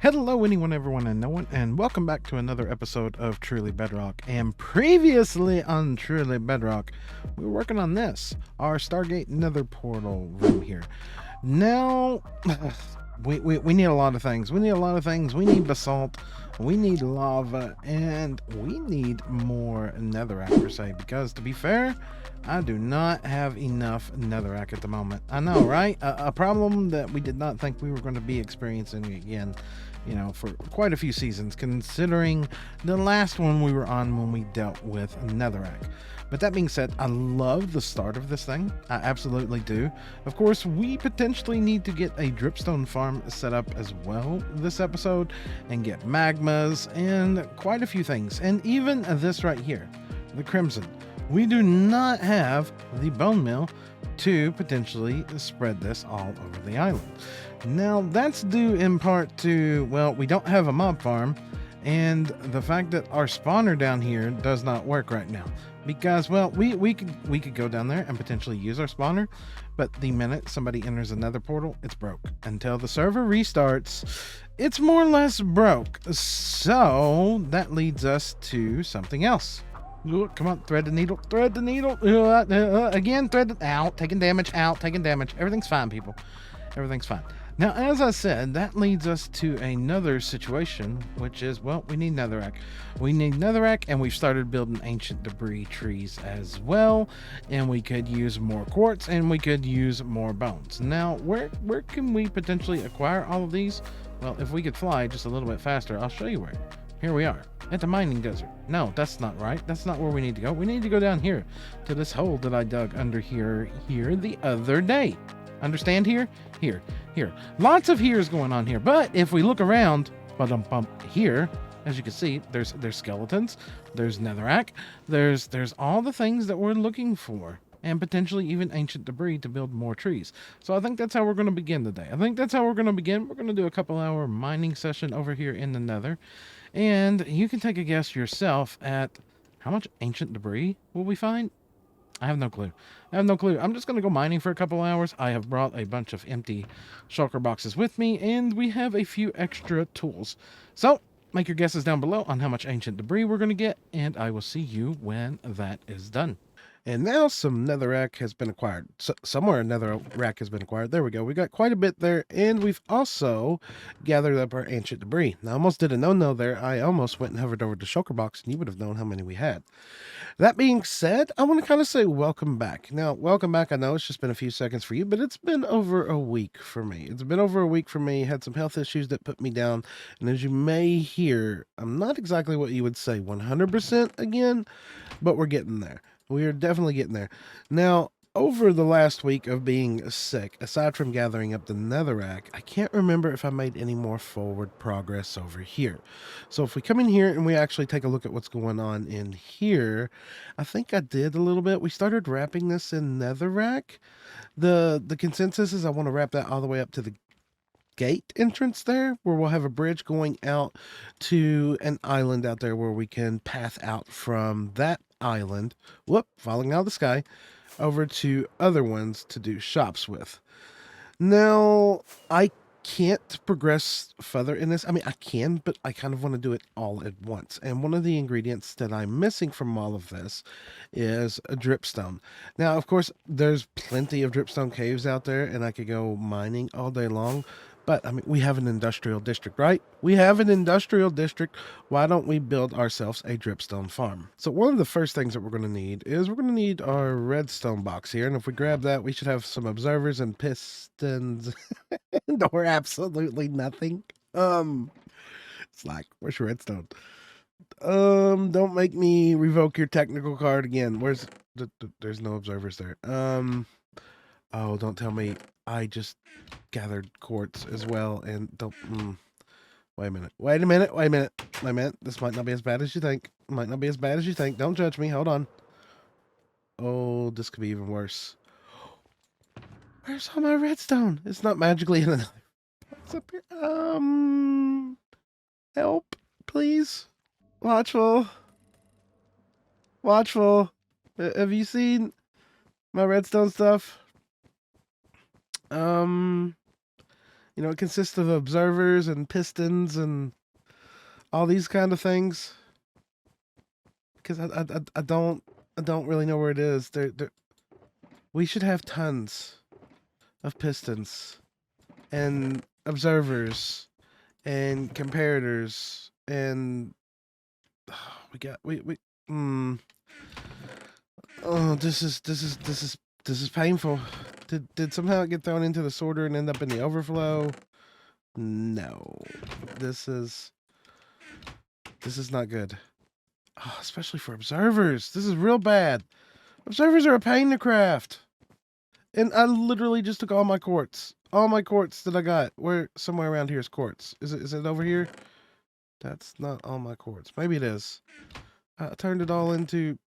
Hello, anyone, everyone, and no one, and welcome back to another episode of Truly Bedrock. And previously on Truly Bedrock, we were working on this, our Stargate Nether portal room here. Now, we need a lot of things. We need basalt, we need lava, and we need more netherrack per se. Because to be fair, I do not have enough netherrack at the moment. I know, right? A problem that we did not think we were going to be experiencing again, for quite a few seasons, considering the last one we were on when we dealt with netherrack. But that being said, I love the start of this thing. I absolutely do. Of course, we potentially need to get a dripstone farm set up as well this episode, and get magmas and quite a few things. And even this right here, the crimson. We do not have the bone mill to potentially spread this all over the island. Now, that's due in part to, well, we don't have a mob farm, and the fact that our spawner down here does not work right now. Because, well, we could go down there and potentially use our spawner, but the minute somebody enters another portal, it's broke. Until the server restarts, it's more or less broke. So that leads us to something else. Ooh, come on, thread the needle, again, thread it out, taking damage, everything's fine, people, everything's fine. Now, as I said, that leads us to another situation, which is, well, we need netherrack, and we've started building ancient debris trees as well, and we could use more quartz, and we could use more bones. Now, where can we potentially acquire all of these? Well, if we could fly just a little bit faster, I'll show you where. Here we are at the mining desert. No, that's not right. That's not where we need to go. We need to go down here to this hole that I dug under here the other day. Understand? Here. Lots of here's going on here. But if we look around, here, as you can see, there's skeletons, there's netherrack, there's all the things that we're looking for, and potentially even ancient debris to build more trees. So I think that's how we're going to begin today. We're going to do a couple-hour mining session over here in the nether. And you can take a guess yourself at how much ancient debris will we find. I have no clue. I'm just going to go mining for a couple hours. I have brought a bunch of empty shulker boxes with me, and we have a few extra tools. So make your guesses down below on how much ancient debris we're going to get, and I will see you when that is done. And now some netherrack has been acquired. Somewhere netherrack has been acquired. There we go. We got quite a bit there. And we've also gathered up our ancient debris. Now, I almost did a no-no there. I almost went and hovered over the shulker box, and you would have known how many we had. That being said, I want to kind of say welcome back. Now, welcome back. I know it's just been a few seconds for you, but it's been over a week for me. Had some health issues that put me down. And as you may hear, I'm not exactly what you would say 100% again, but we're getting there. We are definitely getting there. Now, over the last week of being sick, aside from gathering up the netherrack, I can't remember if I made any more forward progress over here. So if we come in here and we actually take a look at what's going on in here, I think I did a little bit. We started wrapping this in netherrack. The consensus is I want to wrap that all the way up to the gate entrance there, where we'll have a bridge going out to an island out there where we can path out from that island, falling out of the sky, over to other ones to do shops with. Now, I can't progress further in this. I mean, I can, but I kind of want to do it all at once. And one of the ingredients that I'm missing from all of this is a dripstone. Now, of course, there's plenty of dripstone caves out there, and I could go mining all day long. But, I mean, we have an industrial district, right? Why don't we build ourselves a dripstone farm? So one of the first things that we're going to need is our redstone box here. And if we grab that, we should have some observers and pistons or absolutely nothing. Slack, where's your redstone? Don't make me revoke your technical card again. There's no observers there. Oh, don't tell me I just gathered quartz as well and don't. Wait a minute. This might not be as bad as you think. Don't judge me. Hold on. Oh, this could be even worse. Where's all my redstone? It's not magically in another. What's up here? Help, please. Watchful. Have you seen my redstone stuff? You know, it consists of observers and pistons and all these kind of things. Because I don't really know where it is. We should have tons of pistons and observers and comparators and we oh, this is painful. Did somehow it get thrown into the sorter and end up in the overflow? No. This is not good. Oh, especially for observers. This is real bad. Observers are a pain to craft. And I literally just took all my quartz. All my quartz that I got. Where somewhere around here is quartz. Is it over here? That's not all my quartz. Maybe it is. I turned it all into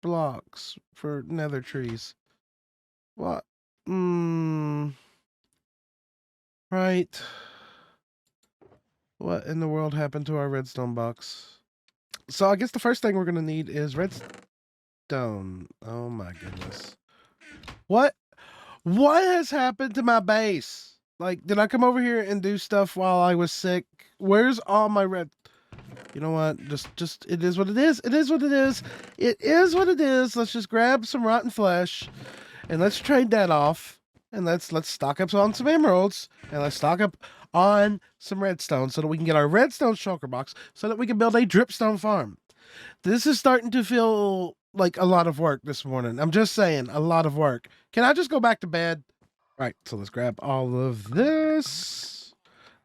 blocks for nether trees. What? Right. What in the world happened to our redstone box? So I guess the first thing we're going to need is redstone. Oh my goodness. What? What has happened to my base? Like, did I come over here and do stuff while I was sick? Where's all my red... You know what? Just, it is what it is. It is what it is. It is what it is. Let's just grab some rotten flesh and let's trade that off. And let's stock up on some emeralds and let's stock up on some redstone so that we can get our redstone shulker box so that we can build a dripstone farm. This is starting to feel like a lot of work this morning. I'm just saying, a lot of work. Can I just go back to bed? All right, so let's grab all of this.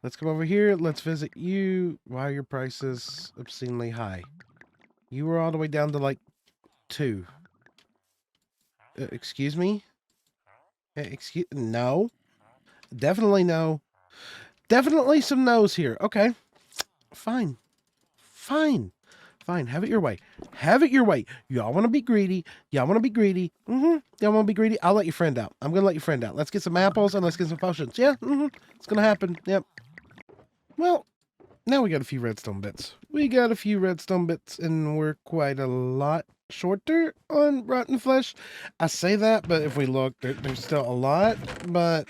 Let's come over here. Let's visit you. Why are your prices obscenely high? You were all the way down to like 2. Excuse me? No. Definitely no. Definitely some no's here. Okay. Fine. Fine. Fine. Have it your way. Have it your way. Y'all want to be greedy. Y'all want to be greedy. Y'all want to be greedy. I'll let your friend out. I'm going to let your friend out. Let's get some apples and let's get some potions. Yeah. It's going to happen. Yep. Well, now we got a few redstone bits. We got a few redstone bits and we're quite a lot shorter on rotten flesh. I say that, but if we look, there's still a lot, but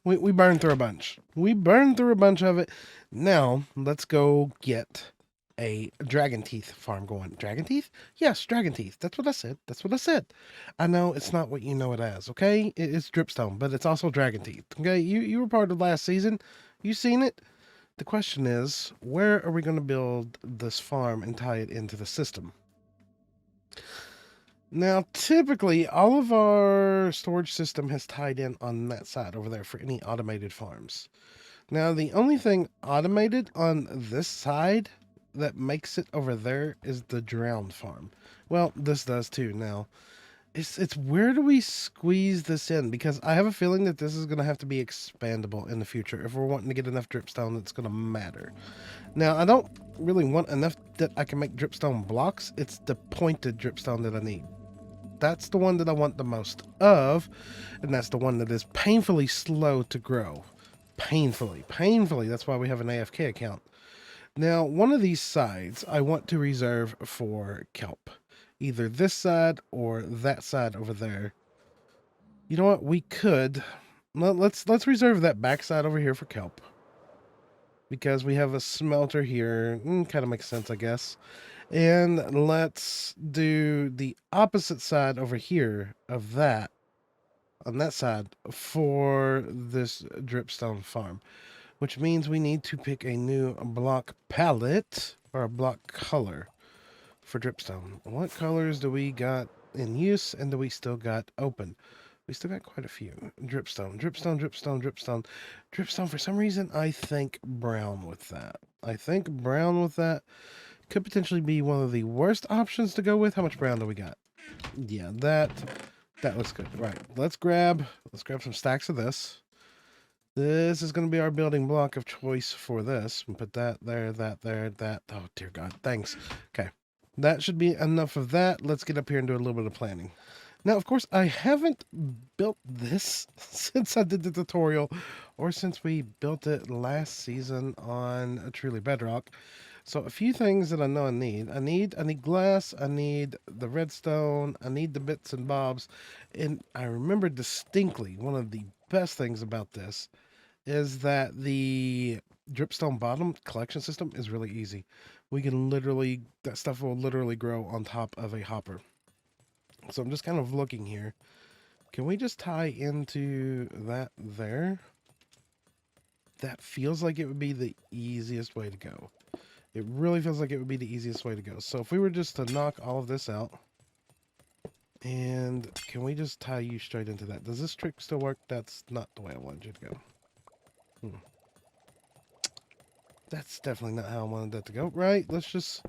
we burned through a bunch. We burned through a bunch of it. Now, let's go get a dragon teeth farm going. Dragon teeth? Yes, dragon teeth. That's what I said. That's what I said. I know it's not what you know it as, okay? It's dripstone, but it's also dragon teeth, okay? You were part of last season. You seen it? The question is, where are we going to build this farm and tie it into the system? Now, typically, all of our storage system has tied in on that side over there for any automated farms. Now, the only thing automated on this side that makes it over there is the drowned farm. Well, this does too. Now, it's where do we squeeze this in? Because I have a feeling that this is going to have to be expandable in the future if we're wanting to get enough dripstone that's going to matter. Now, I don't really want enough that I can make dripstone blocks. It's the pointed dripstone that I need. That's the one that I want the most of, and that's the one that is painfully slow to grow. Painfully. That's why we have an AFK account. Now, one of these sides I want to reserve for kelp. Either this side or that side over there. You know what? We could... Let's reserve that back side over here for kelp. Because we have a smelter here. Kind of makes sense, I guess. And let's do the opposite side over here of that. On that side for this dripstone farm. Which means we need to pick a new block palette or a block color for dripstone. What colors do we got in use and do we still got open? We still got quite a few. Dripstone. For some reason, I think brown with that. Could potentially be one of the worst options to go with. How much brown do we got? Yeah, that looks good. Right. Let's grab some stacks of this. This is going to be our building block of choice for this. We'll put that there, that. Oh, dear God. Thanks. Okay. That should be enough of that. Let's get up here and do a little bit of planning. Now, of course, I haven't built this since I did the tutorial or since we built it last season on Truly Bedrock. So a few things that I know I need. I need glass, I need the redstone, I need the bits and bobs. And I remember distinctly one of the best things about this is that the Dripstone bottom collection system is really easy. We can literally, that stuff will literally grow on top of a hopper. So I'm just kind of looking here. Can we just tie into that there? That feels like it would be the easiest way to go. It really feels like it would be the easiest way to go. So if we were just to knock all of this out, and can we just tie you straight into that? Does this trick still work? That's not the way I wanted you to go. That's definitely not how I wanted that to go. Right, let's just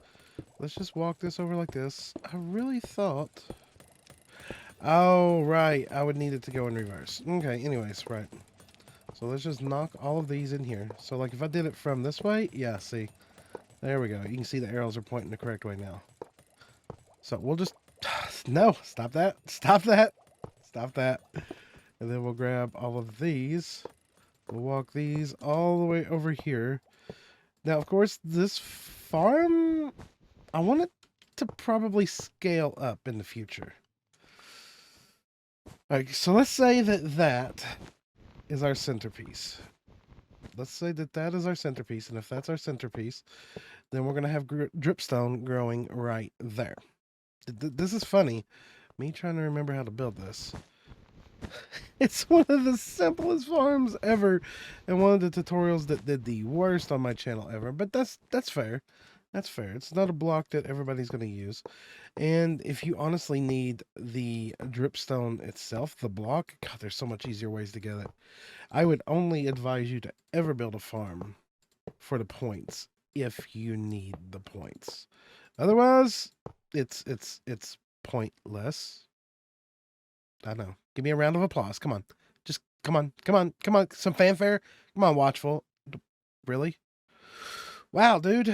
walk this over like this. I really thought... Oh, right, I would need it to go in reverse. Okay, anyways, right. So let's just knock all of these in here. So like if I did it from this way, yeah, see. There we go. You can see the arrows are pointing the correct way now. So we'll just... No, stop that. Stop that. Stop that. And then we'll grab all of these. We'll walk these all the way over here. Now, of course, this farm, I want it to probably scale up in the future. All right, so let's say that that is our centerpiece. Let's say that that is our centerpiece, and if that's our centerpiece, then we're going to have dripstone growing right there. This is funny. Me trying to remember how to build this. It's one of the simplest farms ever, and one of the tutorials that did the worst on my channel ever. But that's fair. That's fair. It's not a block that everybody's going to use. And if you honestly need the dripstone itself, the block, God, there's so much easier ways to get it. I would only advise you to ever build a farm for the points if you need the points. Otherwise, it's pointless. I know. Give me a round of applause. Come on. Just come on. Come on. Come on. Some fanfare. Come on, Watchful. Really? Wow, dude.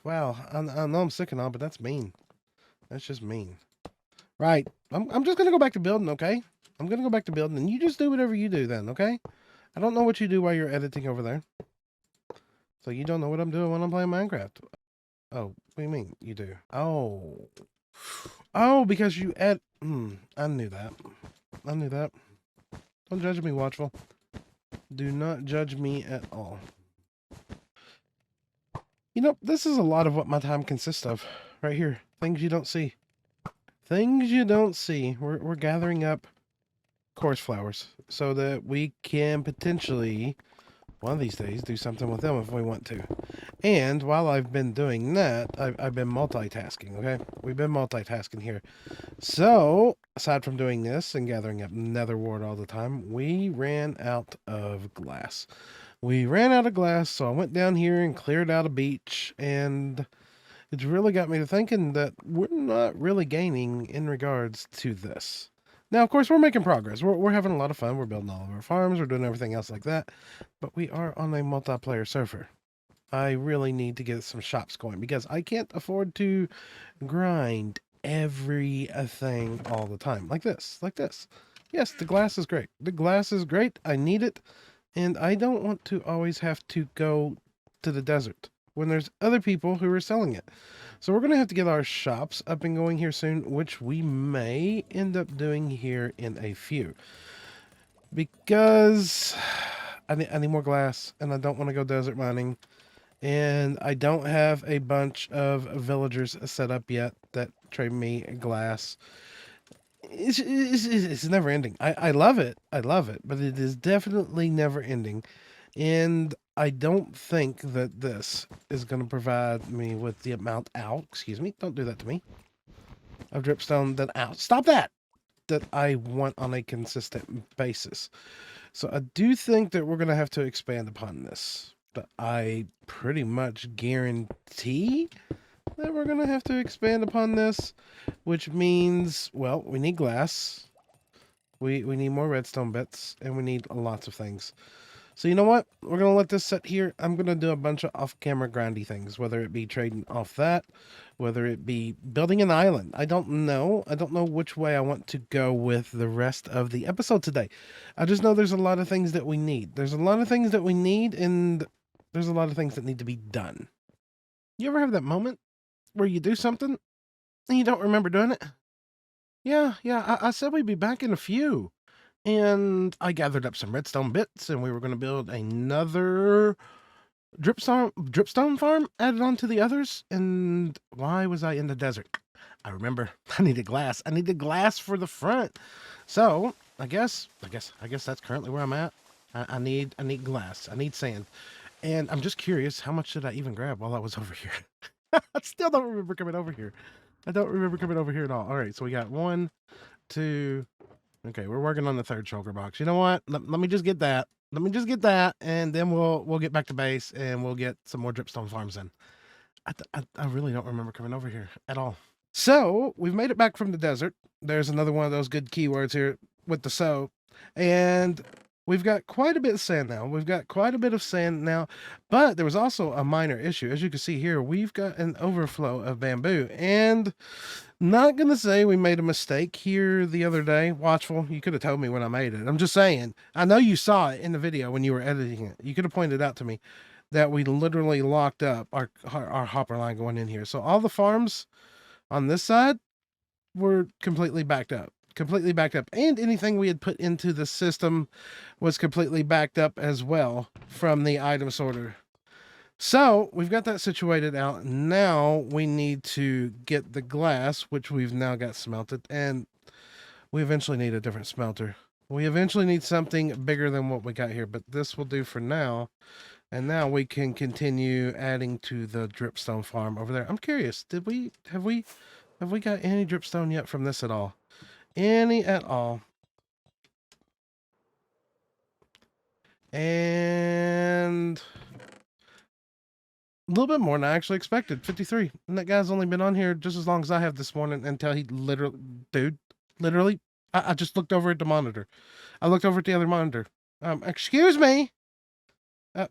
Wow. I know I'm sick and all, but that's mean. That's just mean. Right. I'm just going to go back to building, okay? I'm going to go back to building, and you just do whatever you do then, okay? I don't know what you do while you're editing over there. So you don't know what I'm doing when I'm playing Minecraft. Oh, what do you mean you do? Oh. Oh, because you I knew that. I knew that. Don't judge me, Watchful. Do not judge me at all. You know, this is a lot of what my time consists of. Right here. Things you don't see. Things you don't see. We're gathering up course flowers so that we can potentially, one of these days, do something with them if we want to. And while I've been doing that, I've been multitasking, okay? We've been multitasking here. So, aside from doing this and gathering up nether wart all the time, we ran out of glass. We ran out of glass, so I went down here and cleared out a beach, and it's really got me to thinking that we're not really gaining in regards to this. Now, of course, we're making progress. We're having a lot of fun. We're building all of our farms. We're doing everything else like that. But we are on a multiplayer server. I really need to get some shops going because I can't afford to grind everything all the time. Like this. Like this. Yes, the glass is great. The glass is great. I need it. And I don't want to always have to go to the desert when there's other people who are selling it. So we're going to have to get our shops up and going here soon, which we may end up doing here in a few. Because I need more glass, and I don't want to go desert mining. And I don't have a bunch of villagers set up yet that trade me glass. It's never ending. I love it. I love it. But it is definitely never ending. And I don't think that this is going to provide me with the amount out. Excuse me. Don't do that to me. Of dripstone that out. Stop that! That I want on a consistent basis. So I do think that we're going to have to expand upon this. But I pretty much guarantee that we're going to have to expand upon this. Which means, well, we need glass. We need more redstone bits. And we need lots of things. So you know what? We're going to let this sit here. I'm going to do a bunch of off-camera grindy things, whether it be trading off that, whether it be building an island. I don't know. I don't know which way I want to go with the rest of the episode today. I just know there's a lot of things that we need. There's a lot of things that we need, and there's a lot of things that need to be done. You ever have that moment where you do something and you don't remember doing it? Yeah, I said we'd be back in a few. and I gathered up some redstone bits, and we were going to build another dripstone farm added on to the others. And why was I in the desert? I remember I needed glass. I needed glass for the front. So I guess that's currently where I'm at. I need glass. I need sand. And I'm just curious, how much did I even grab while I was over here? I still don't remember coming over here. I don't remember coming over here at all. All right, so we got 1, 2. Okay, we're working on the third shulker box. You know what? Let me just get that. Let me just get that, and then we'll get back to base, and we'll get some more dripstone farms in. I really don't remember coming over here at all. So we've made it back from the desert. There's another one of those good keywords here with the so, and we've got quite a bit of sand now. We've got quite a bit of sand now, but there was also a minor issue. As you can see here, we've got an overflow of bamboo, and not gonna say we made a mistake here the other day. Watchful, you could have told me when I made it. I'm just saying. I know you saw it in the video when you were editing it. You could have pointed out to me that we literally locked up our hopper line going in here. So all the farms on this side were completely backed up. And anything we had put into the system was completely backed up as well from the item sorter. So we've got that situated out. Now we need to get the glass, which we've now got smelted, and we eventually need a different smelter. We eventually need something bigger than what we got here, but this will do for now. And now we can continue adding to the dripstone farm over there. I'm curious, have we got any dripstone yet from this at all? Any at all? And a little bit more than I actually expected. 53. And that guy's only been on here just as long as I have this morning until he literally, I just looked over at the monitor. I looked over at the other monitor. Excuse me. Yeah,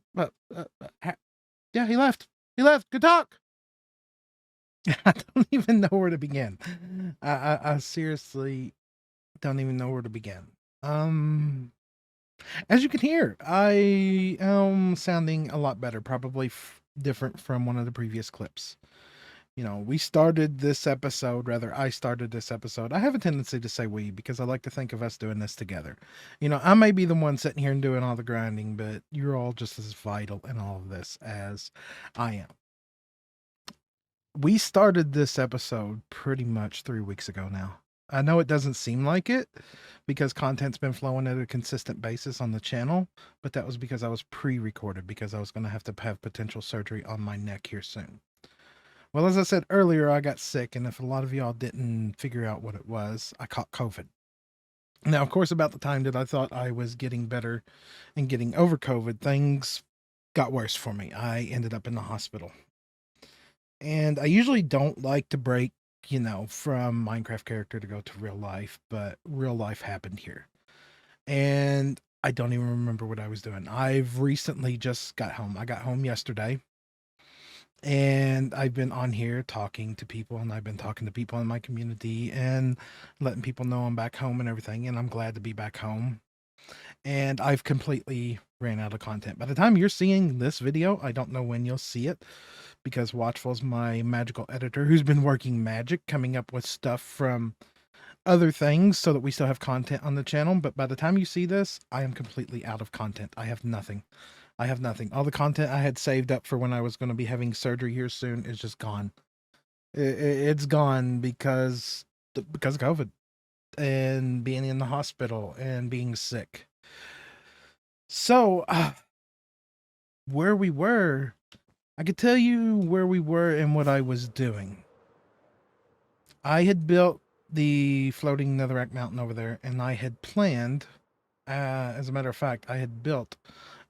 he left. Good talk. I don't even know where to begin. I seriously don't even know where to begin. As you can hear, I am sounding a lot better, probably different from one of the previous clips. You know, I started this episode. I have a tendency to say we because I like to think of us doing this together. You know, I may be the one sitting here and doing all the grinding, but you're all just as vital in all of this as I am. We started this episode pretty much 3 weeks ago now. I know it doesn't seem like it because content's been flowing at a consistent basis on the channel, but that was because I was pre-recorded because I was going to have potential surgery on my neck here soon. Well, as I said earlier, I got sick, and if a lot of y'all didn't figure out what it was, I caught COVID. Now, of course, about the time that I thought I was getting better and getting over COVID, things got worse for me. I ended up in the hospital. And I usually don't like to break, you know, from Minecraft character to go to real life, but real life happened here. And I don't even remember what I was doing. I've recently just got home. I got home yesterday. And I've been on here talking to people, and I've been talking to people in my community and letting people know I'm back home and everything. And I'm glad to be back home. And I've completely ran out of content. By the time you're seeing this video, I don't know when you'll see it because Watchful's my magical editor who's been working magic, coming up with stuff from other things so that we still have content on the channel. But by the time you see this, I am completely out of content. I have nothing. All the content I had saved up for when I was going to be having surgery here soon is just gone. It's gone because of COVID and being in the hospital and being sick. So, where we were, I could tell you where we were and what I was doing. I had built the floating netherrack mountain over there, and I had planned, as a matter of fact, I had built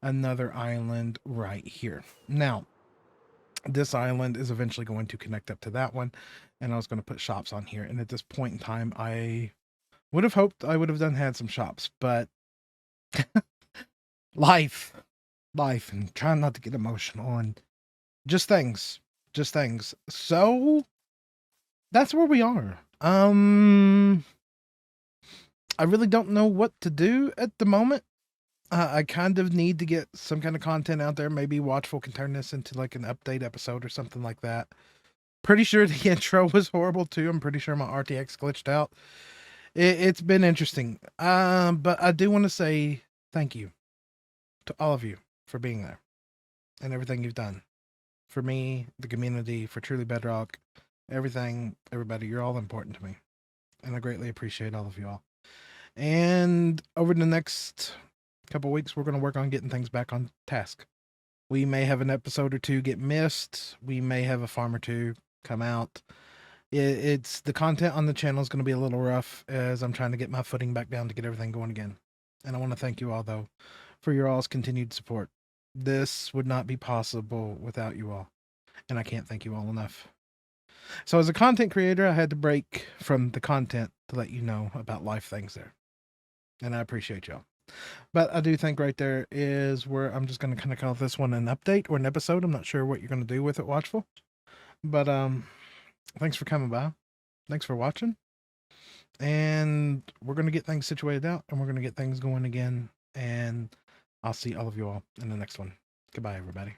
another island right here. Now, this island is eventually going to connect up to that one, and I was going to put shops on here. And at this point in time, I would have hoped I would have had some shops, but life, and trying not to get emotional and just things. So that's where we are. I really don't know what to do at the moment. I kind of need to get some kind of content out there. Maybe Watchful can turn this into like an update episode or something like that. Pretty sure the intro was horrible too. I'm pretty sure my RTX glitched out. It's been interesting. But I do want to say thank you to all of you for being there and everything you've done for me, the community, for Truly Bedrock, everything, everybody. You're all important to me, and I greatly appreciate all of you all. And over the next couple weeks, we're going to work on getting things back on task. We may have an episode or two get missed. We may have a farm or two come out. It's the content on the channel is going to be a little rough as I'm trying to get my footing back down to get everything going again. And I want to thank you all, though, for your all's continued support. This would not be possible without you all. And I can't thank you all enough. So as a content creator, I had to break from the content to let you know about life things there. And I appreciate y'all. But I do think right there is where I'm just going to kind of call this one an update or an episode. I'm not sure what you're going to do with it, Watchful. But thanks for coming by. Thanks for watching. And we're going to get things situated out and we're going to get things going again. And I'll see all of you all in the next one. Goodbye, everybody.